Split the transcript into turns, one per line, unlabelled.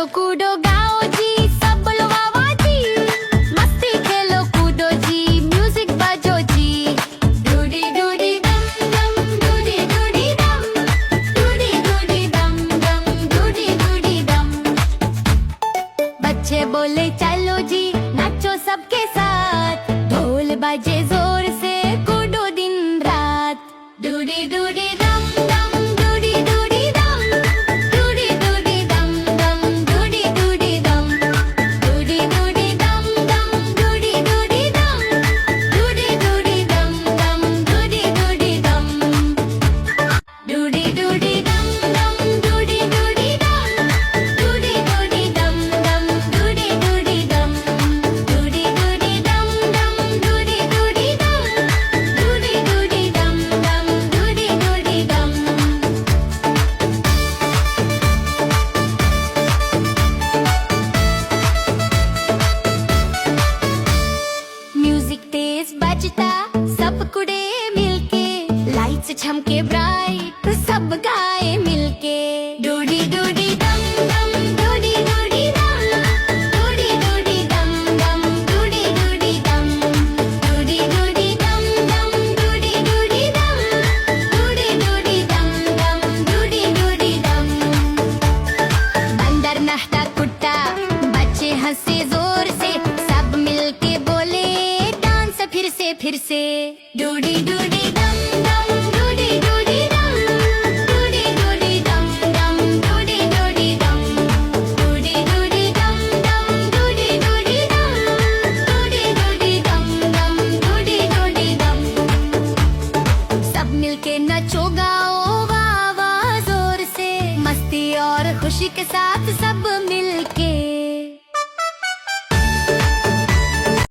नाचो कूदो गाओ जी, सब बोलो वाह वाह जी। मस्ती खेलो कूदो जी, म्यूजिक बजो जी। डूडी डूडी डम डम, डूडी डूडी डम, डूडी डूडी डम डम, डूडी डूडी डम। बच्चे बोले चलो जी, नाचो सबके साथ। ढोल बजे जोर से, कूदो दिन रात। डूडी डूडी डम डम, डूडी डूडी डम, डूडी डूडी डम डम, डूडी डूडी डम। डूडी डूडी डम डम, डूडी डूडी डम, डूडी डूडी डम डम, डूडी डूडी डम। डूडी डूडी डम डम, डूडी डूडी डम, डूडी डूडी डम डम, डूडी डूडी डम। डूडी डूडी डम डम, डूडी डूडी डम, डूडी डूडी डम डम, डूडी डूडी डम। म्यूजिक तेज बजता, सब कुड़े मिलके। लाइट्स झमके ब्राइट, सब गाए मिलके। डूडी डूडी डम डम, डूडी डूडी डम, डूडी डूडी डम डम, डूडी डूडी डम। डूडी डूडी डम डम, डूडी डूडी डम, डूडी डूडी डम डम, डूडी डूडी डम। बंदर नहाता कुत्ता, बच्चे हंसे जोर से। सब मिलके बोले डांस फिर से। डूडी डूडी डम डम, डूडी डूडी डम, डूडी डूडी डम डम, डूडी डूडी डम। डूडी डूडी डम डम, डूडी डूडी डम, डूडी डूडी डम डम, डूडी डूडी डम। सब मिलके नचो गाओ वाह वाह जोर से। मस्ती और खुशी के साथ सब मिलके।